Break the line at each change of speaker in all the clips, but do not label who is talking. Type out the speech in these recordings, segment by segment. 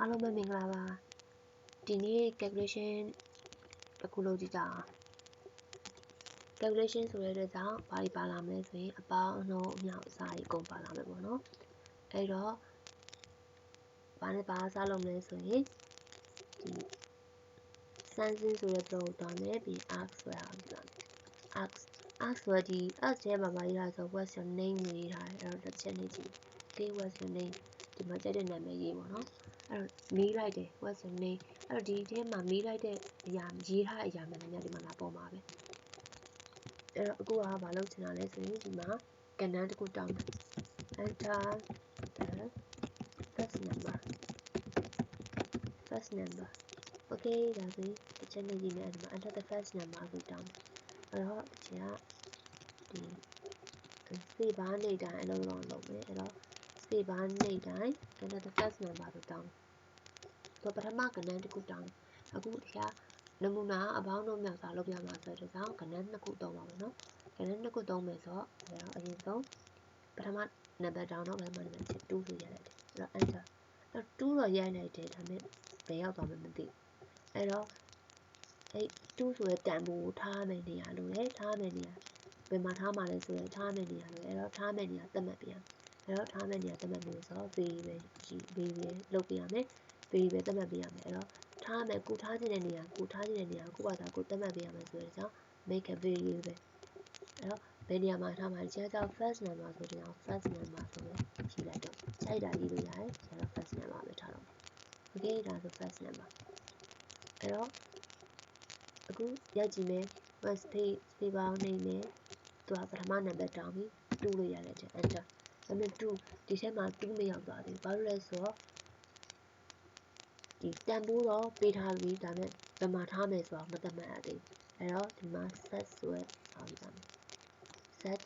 အားလုံးပဲမင်္ဂလာပါဒီနေ့ calculation တစ်ခုလုပ်ကြည့်ကြအောင် calculation ဆိုတဲ့အတွက်ကြောင့်ဘာတွေပါလာမလဲဆိုရင်အပေါင်းအနှုန်းအမြောက်အစားတွေအကုန်ပါလာမယ်ပေါ့နော်အဲ့တော့ဘာနဲ့ဘာစားလုပ်မလဲဆိုရင်ဒီ sensing ဆိုတဲ့ flow ကိုတောင်းမယ်ပြီး arc ဆိုတာကိုပြောမယ် arc ဆိုဒီ arc ထဲမှာပါရေးထားဆို what's your name လို့ရေးထားတယ်အဲ့တော့တစ်ချက်နေကြည့် okay what's your name ဒီမှာကြိုက်တဲ့နာမည်ရေးပေါ့နော်အဲ့တော့မေးလိုက်တယ် what's your name အဲ့တော့ဒီထဲမှာမေးလိုက်တဲ့အရာရေးထားတဲ့အရာမှန်တယ်များဒီမှာလာပေါ်မှာပဲအဲ့တော့အခုကဘာလုပ်ချင်တာလဲဆိုရင်ဒီမှာကဏ္ဍတစ်ခုတောင်းတယ် enter the first number okay ဒါဆိုရင်တစ်ချက်နေကြည့်မယ်ဒီမှာ enter the first number ဆိုတောင်းတယ်အဲ့တော့တစ်ချက်ကဒီ space bar နေတိုင်းအလုံးလုံးလုပ်မယ်အဲ့တော့ space bar နေတိုင်း enter the first number ဆိုတောင်းတယ်ပထမကဏ္ဍတစ်ခုတောင်းအခုတရားနမူနာအပေါင်းတို့မြောက်စားလုပ်ပြမှာဆိုတော့ကြောင့်ကဏ္ဍနှစ်ခုသုံးပါမယ်နော်ကဏ္ဍနှစ်ခုသုံးမယ်ဆိုတော့အရင်ဆုံးပထမနံပါတ်တောင်းတော့ပထမနံပါတ်ချက်2ဆိုရလိုက်တယ်အဲ့တော့ enter အဲ့2တော့ရိုက်လိုက်တယ်ဒါပေမဲ့ဘယ်ရောက်သွားမှမသိအဲ့တော့အဲ့2ဆိုတဲ့တန်ဖိုးကိုထားမယ်နေရာလို့လေထားမယ်နေရာဘယ်မှာထားမှာလဲဆိုရင်ထားမယ်နေရာလို့အဲ့တော့ထားမယ်နေရာသတ်မှတ်ပြရမယ်အဲ့တော့ထားမယ်နေရာသတ်မှတ်လို့ဆိုတော့ variable ရှိ variable လုပ်ပြရမယ် variable သတ်မှတ်ပြရမယ်အဲ့တော့ထားမယ်ကိုထားခြင်းတဲ့နေရာကိုထားခြင်းတဲ့နေရာကိုပါတာကိုသတ်မှတ်ပြရမယ်ဆိုတော့ကြောင့် make a variable အဲ့တော့ဘယ်နေရာမှာထားမှာလဲကြောင့် first number ဆိုတော့ first number ဆိုတော့ဖြည့်လိုက်တော့ခြိုက်တာရေးလို့ရတယ်ကျတော့ first number ပဲထားတော့ okay ဒါဆို first number အဲ့တော့အခုရိုက်ကြည့်မယ် first page ပေါင်းနေမယ်သူကပထမနံပါတ်တောင်းပြီး2လို့ရလိုက်တယ် enter ဒါပေမဲ့2ဒီထဲမှာ2မရောက်သွားသေးဘူးဘာလို့လဲဆိုတော့ဒီတန်ဖိုးတော့ပေးထားပြီးဒါပေမဲ့ဘယ်မှာထားမယ်ဆိုတော့မသတ်မှတ်ရသေးဘူးအဲ့တော့ဒီမှာ set ဆိုရအောင်ပြမယ် set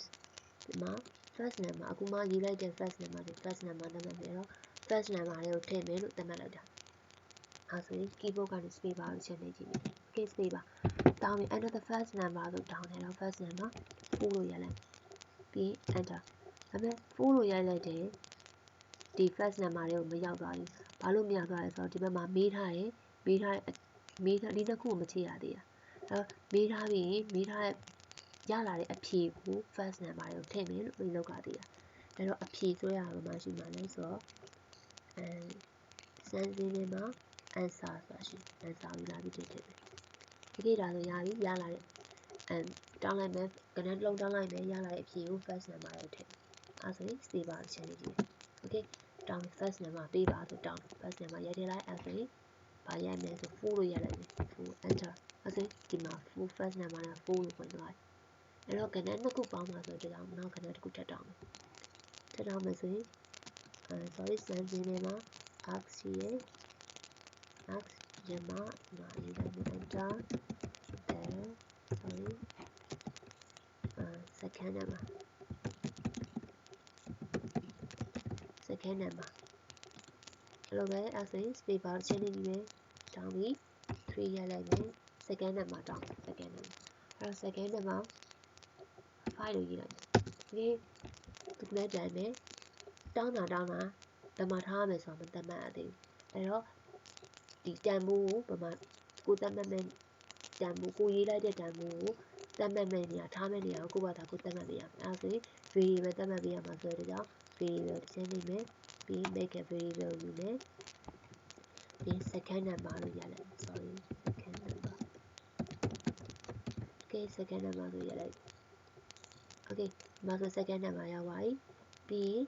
ဒီမှာ first number အခုမှရေးလိုက်တဲ့ first number တွေ first number သတ်မှတ်ပြီးတော့ first number တွေကိုထည့်မယ်လို့သတ်မှတ်လိုက်တာအဲဆိုရင် keyboard ကနေ space bar ကိုချက်နေကြည့်မယ် okay space bar တောင်းပြီး enter the first number ဆိုတောင်းတယ်တော့ first number 4လို့ရိုက်လိုက်ပြီး enter ဒါပေမဲ့4လို့ရိုက်လိုက်တယ်ဒီ first number တွေကိုမရောက်သွားဘူးဘာလို့မရောက်သွားလဲဆိုတော့ဒီဘက်မှာမေးထားတယ်ဒီနှစ်ခုကိုမချေရသေးတာအဲမေးထားပြီးမေးထားတဲ့ရလာတဲ့အဖြေကို first number ကိုထည့်မယ်လို့လုပ်ကြသေးတာအဲ့တော့အဖြေဆိုရတာမှရှိမှလဲဆိုတော့စမ်းစင်းထဲမှာ answer ဆိုတာရှိ answer ကိုလာပြီးထည့်မယ်ဒီကိဒါဆိုရပြီရလာတဲ့တောင်းလိုက်မယ်ကဏ္ဍတစ်လုံးတောင်းလိုက်မယ်ရလာတဲ့အဖြေကို first number ကိုထည့်အဲဆိုရင် save ပါချက်နေကြည့် okay တောင်း first number ပေးပါဆိုတောင်း first number ရိုက်ထည့်လိုက်အဲဆိုရင်ဘာရိုက်မလဲဆို4လို့ရိုက်လိုက်မယ်4 enter အဲဆိုရင်ဒီမှာ4 first number နဲ့4လို့ဝင်သွားတယ်အဲ့တော့ကဏ္ဍနှစ်ခုပေါင်းပါဆိုတော့နောက်ကဏ္ဍတစ်ခုထပ်တောင်းမယ်ထပ်တောင်းမယ်ဆိုရင်sorry စမ်းစင်းထဲမှာ arc ရှိရယ် arc ရမှာရေးလိုက်မယ် enter sorry second number အဲ့လိုပဲအဲဆိုရင် space bar ချက်နေပြီပဲတောင်းပြီး3ရိုက်လိုက်မယ် second number တောင်း second number အဲ့တော့ second number 5လို့ရေးလိုက်မယ်ဒီခုလည်းတိုင်းမယ်တောင်းတာဘယ်မှာထားရမယ်ဆိုတော့မသတ်မှတ်ရသေးဘူးအဲ့တော့ဒီတန်ဖိုးကိုဘယ်မှာကိုသတ်မှတ်မဲ့တန်ဖိုးကိုရေးလိုက်တဲ့တန်ဖိုးကိုသတ်မှတ်မဲ့နေရာထားမဲ့နေရာကိုကိုယ့်ဘာသာကိုသတ်မှတ်ပေးရမယ်အဲဆိုရင် variable သတ်မှတ်ပေးရမှာဆိုတော့ကြောင့် variable တစ်ချက်နေမယ်ပြီး make a variable ယူမယ်ပြီး second number လို့ရလိုက် sorry second number okay second number လို့ရလိုက် okay ဒီမှာဆို second number ရောက်ပါပြီပြီး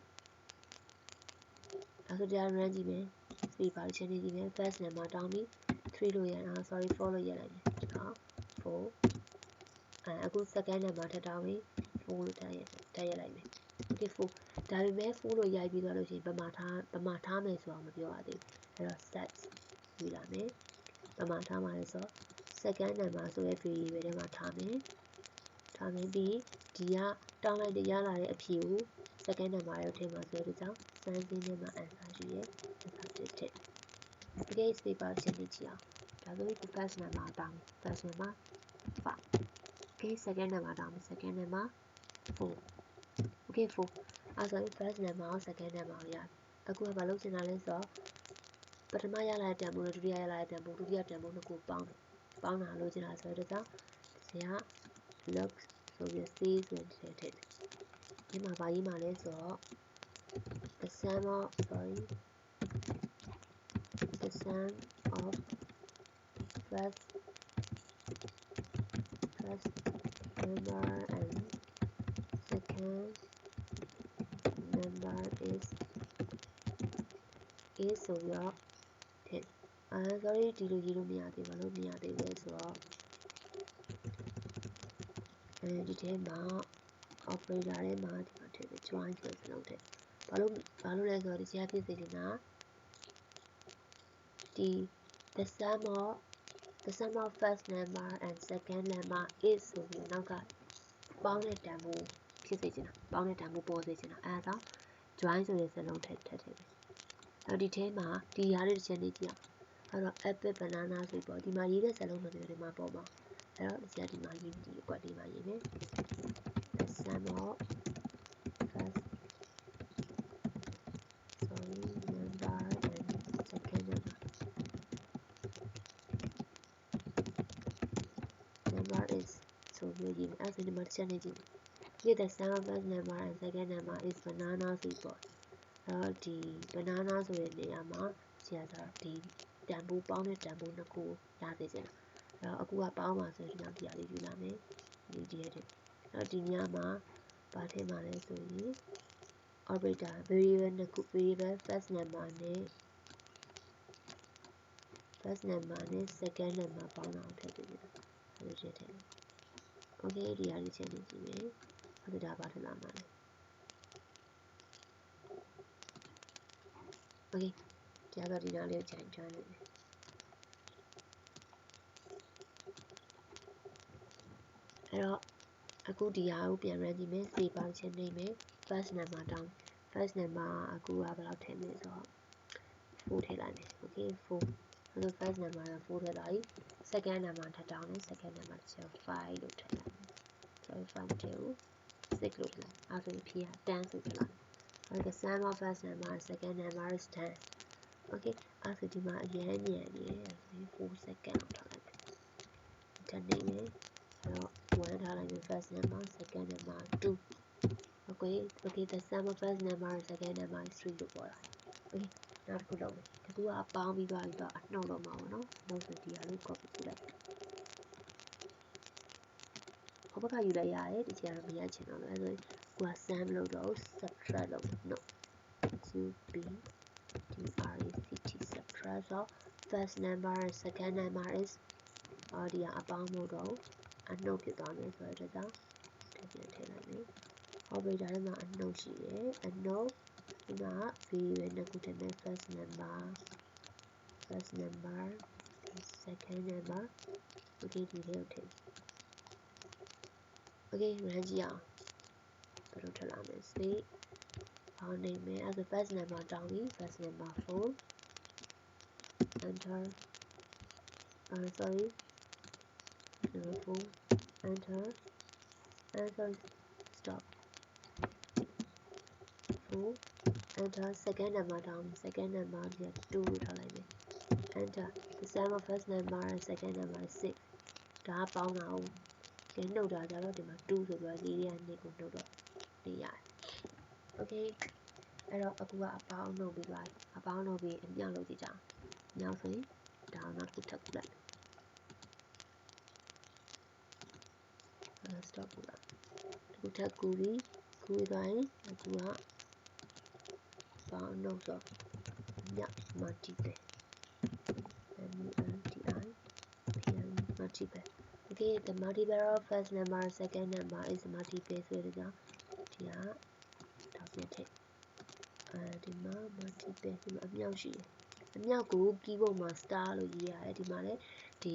အဲဆိုကြာ run ကြည့်မယ် speed bar ချက်နေကြည့်မယ် first number တောင်းပြီး3လို့ရအောင် sorry 4လို့ရလိုက်မယ်4အခု second number ထပ်တောင်းပြီး4လို့ထပ်ရလိုက်မယ် okay 4ဒါပေမဲ့4လို့ရိုက်ပြီးသွားလို့ရှိရင်ဘယ်မှာထားမယ်ဆိုတော့မပြောရသေးဘူးအဲ့တော့ set ယူလာမယ်ဘယ်မှာထားမှာလဲဆိုတော့ second number ဆိုတဲ့ variable ထဲမှာထားမယ်ပြီးဒီကတောင်းလိုက်တဲ့ရလာတဲ့အဖြေကို second number ကိုထည့်မှာဆိုတော့ကြောင့်စမ်းစင်းထဲမှာ answer ရှိရဲ့ answer တစ်ထည့် okay space bar ချက်နေကြည့်အောင်ဒါဆိုရင် first number တောင်း first number 5 okay second number တောင်း second number 4 okay 4အဲဆိုရင် first number ကို second number ကိုရအခုကဘာလုပ်ချင်တာလဲဆိုတော့ ပထမရလာတဲ့တန်ဖိုးနဲ့ဒုတိယရလာတဲ့တန်ဖိုးဒုတိယတန်ဖိုးနှစ်ခုပေါင်းတာလို့ချင်တာဆိုတော့ဒါကြောင့်ဒီက look ဆိုပြီး see ဆိုတဲ့ထည့်တယ်ဒီမှာဘာရေးမှာလဲဆိုတော့ the sum of first number and second number isဆိုပြီးတော့ထည့်sorry ဒီလိုရေးလို့မရသေးဘူးလို့မရသေးဘူးဆိုတော့ဒီထဲမှာ operator ထဲမှာဒီမှာထည့်ပြီး join ဆိုတဲ့စလုံးထည့်ဘာလို့လဲဆိုတော့ဒီကြားဖြစ်စေချင်တာဒီ the sum of first number and second number is ဆိုပြီးနောက်ကပေါင်းတဲ့တန်ဖိုးဖြစ်စေချင်တာပေါင်းတဲ့တန်ဖိုးပေါ်စေချင်တာအဲဒါကြောင့် join ဆိုတဲ့စလုံးထည့်တယ်နောက်ဒီထဲမှာဒီရားလေးတစ်ချက်လေးကြည့်အောင်အဲ့တော့ apple banana ဆိုပြီးဒီမှာရေးတဲ့စလုံးတွေဒီမှာပေါ်မှာအဲ့တော့ဒီကဒီမှာရေးပြီးဒီကွက်လေးမှာရေးမယ် the sum of first number and second number is ဆိုပြီးရေးမယ်အဲ့ဒါဒီမှာတစ်ချက်လေးကြည့် the sum of first number and second number is banana ဆိုပြီးပေါ့အဲ့တော့ဒီ banana ဆိုတဲ့နေရာမှာဆရာကဒီတန်ဖိုးပေါင်းတဲ့တန်ဖိုးနှစ်ခုရစေချင်တာအဲ့တော့အခုကပေါင်းပါဆိုရင်ဒီအောင်ဒီယူလာမယ်ဒီရဲ့အဲ့တော့ဒီနေရာမှာဘာထည့်မှာလဲဆိုရင် operator variable နှစ်ခု variable first number နဲ့ second number ပေါင်းတာကိုထည့်ပေးမယ်အဲ့လိုထည့်တယ် okay ဒီဟာလေးချက်နေကြည့်မယ်အဲ့ဒါဘာထည့်လာမှာလဲ okay ဒီကတော့ဒီနားလေးကိုချိန်လိုက်မယ်အဲ့တော့အခုဒီဟာကိုပြန် run ကြည့်မယ် save ပါချက်နေမယ် first number တောင်း first number အခုကဘယ်လောက်ထည့်မလဲဆိုတော့4ထည့်လိုက်မယ် okay 4အဲ့တော့ first number က4ထည့်လိုက် second number ထပ်တောင်းတယ် second number တစ်ချက်5လို့ထည့်လိုက်မယ် sorry 5ထည့်ကို6လို့ထည့်လိုက်အဲ့ဆိုဖြေက10ဆိုထည့်လိုက်အဲ့ဒါ sum of first number and second number is 10 okay အဲ့ဆိုဒီမှာအရင်ညံနေတယ်ဆိုရင်4 second လောက်ထားလိုက်မယ်ထပ်နေမယ်အဲ့တော့1ထားလိုက်မယ် first number second number 2 okay the sum of first number and second number is 3လို့ပေါ်လာ okay နောက်တစ်ခုလုပ်မယ်ဒီခုကပေါင်းပြီးသွားပြီတော့အနှုတ်လုပ်မှာပေါ့နော်နှုတ်ဆိုဒီဟာလေး copy ပြလိုက်ဟိုဘက်ကယူလိုက်ရတယ်ဒီချက်တော့မရချင်တော့လို့အဲဆိုကိုက sum လုပ်တော့ subtract လုပ်မယ်နော် subtract so first number and second number is ဒီကအပေါင်းလို့တော့အနှုတ်ဖြစ်သွားမယ်ဆိုတော့ဒါကြောင့်ပြန်ထည့်လိုက်မယ် operator ထဲမှာအနှုတ်ရှိတယ်အနှုတ်ဒီမှာ variable နှစ်ခုထည့်မယ် first number second number okay ဒီလေးကိုထည့် okay run ကြည့်အောင်ဘယ်လိုထည့်လာမလဲ save ပေါင်းနေမယ်အဲ့ဒါ first number တောင်းပြီ first number 4 enter sorry number 4 enter sorry stop 4 enter second number down second number ဒီက2လို့ထားလိုက်မယ် enter the sum of first number and second number is 6ဒါပေါင်းတာကိုကျနှုတ်တာကြတော့ဒီမှာ2ဆိုပြီးလေးရနေကိုနှုတ်တော့နေရတယ် okay အဲ့တော့အခုကအပေါင်းနှုတ်ပြီးသွားအပေါင်းနှုတ်ပြီးအမြောက်လုပ်ကြည့်ကြအောင်အမြောက်ဆိုရင်ဒါအောင်နောက်တစ်ခုထပ်ကူလိုက်stop ကူလိုက်ဒီခုထပ်ကူပြီးကူသွားရင်အခုကပေါင်းနှုတ်ဆိုမြောက် multiple multiple okay the multiple of first number second number is multiple ဆိုတဲ့ကြောင့်ဒီကတော့ပြန်ထည့်ဒီမှာ multiple ဒီမှာအမြောက်ရှိတယ်အမြောက်ကို keyboard မှာ star လို့ရေးရတယ်ဒီမှာလည်းဒီ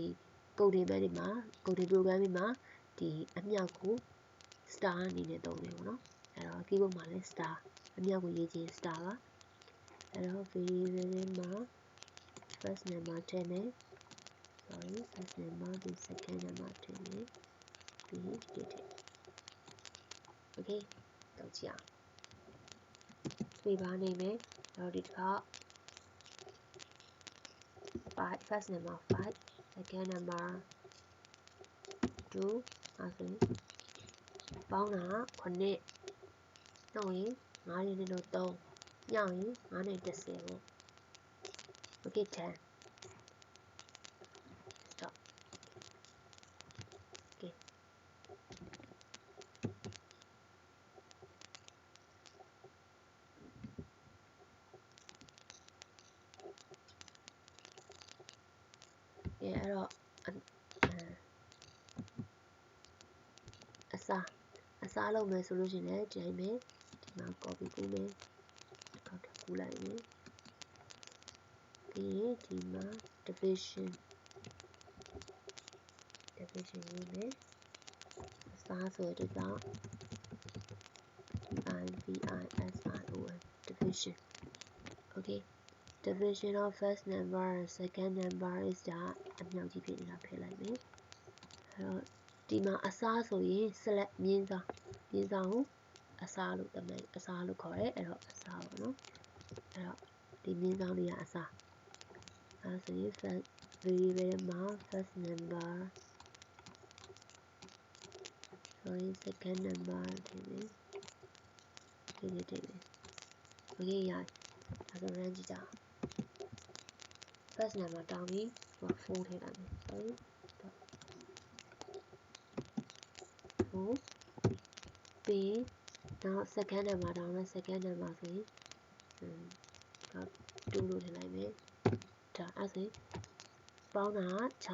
coding ဘက်တွေမှာ coding program တွေမှာဒီအမြောက်ကို star အနေနဲ့သုံးတယ်ပေါ့နော်အဲ့တော့ keyboard မှာလည်း star အမြောက်ကိုရေးခြင်း star ပါအဲ့တော့ variable မှာ first number ထည့်မယ် sorry first number ဒီ second number ထည့်မယ်ပြီးဒီထည့် okay တော့ကြည့်အောင်ပြေးပါနေမယ်အဲ့တော့ဒီတစ်ခါ 5 first number 5 second number 2 အဲ့ဆိုရင်ပေါင်းတာ9နှုတ်ရင်9နဲ့တော့3ညောင်းရင်9နဲ့10ပေါ့ okay 10 stop okayအဲ့တော့အစားလုပ်မယ်ဆိုလို့ရှိရင်လည်းဒီတိုင်းပဲဒီမှာ copy ကူးမယ်တစ်ခါကူးလိုက်မယ်ပြီးရင်ဒီမှာ division ရေးမယ်အစားဆိုတဲ့ကြောင့် division division okay division of first number and second number is ဒါအမြောက်ကြီးဖြစ်နေတာဖယ်လိုက်မယ်အဲ့တော့ဒီမှာအစားဆိုရင် select မြင်းစားကိုအစားလို့ခေါ်ရဲအဲ့တော့အစားပေါ့နော်အဲ့တော့ဒီမြင်းစားလေးကအစားအဲ့ဆိုရင် first variable မှာ first number sorry second number ထည့်မယ်okay ရအဲ့တော့ run ကြည့်ကြအောင် first number တောင်းပြီး4ထည့်လိုက်မယ် sorry 4ပြီးနောက် second number တောင်းလဲ second number ဆိုရင်2လို့ထည့်လိုက်မယ်ဒါအဲ့ဆိုရင်ပေါင်းတာ6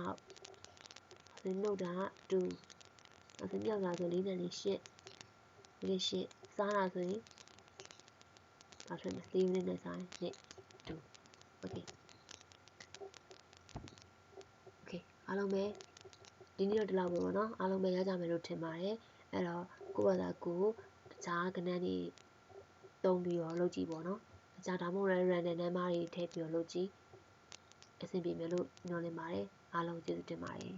ဆိုနှုတ်တာ2အဲ့ဆိုမြောက်တာဆို4နဲ့8စားတာဆိုရင်ဘာထည့်မလဲ4မိနစ်နဲ့စားရင်2 okay အားလုံးပဲဒီနေ့တော့ဒီလောက်ပဲပေါ့နော်အားလုံးပဲရကြမယ်လို့ထင်ပါတယ်အဲ့တော့ကိုယ့်ဘာသာကိုတခြားကဏ္ဍတွေသုံးပြီးတော့လုပ်ကြည့်ပေါ့နော်တခြားဒါမှမဟုတ် random number တွေထည့်ပြီးတော့လုပ်ကြည့်အဆင်ပြေမယ်လို့ညွှန်လင်းပါတယ်အားလုံးကျေးဇူးတင်ပါတယ်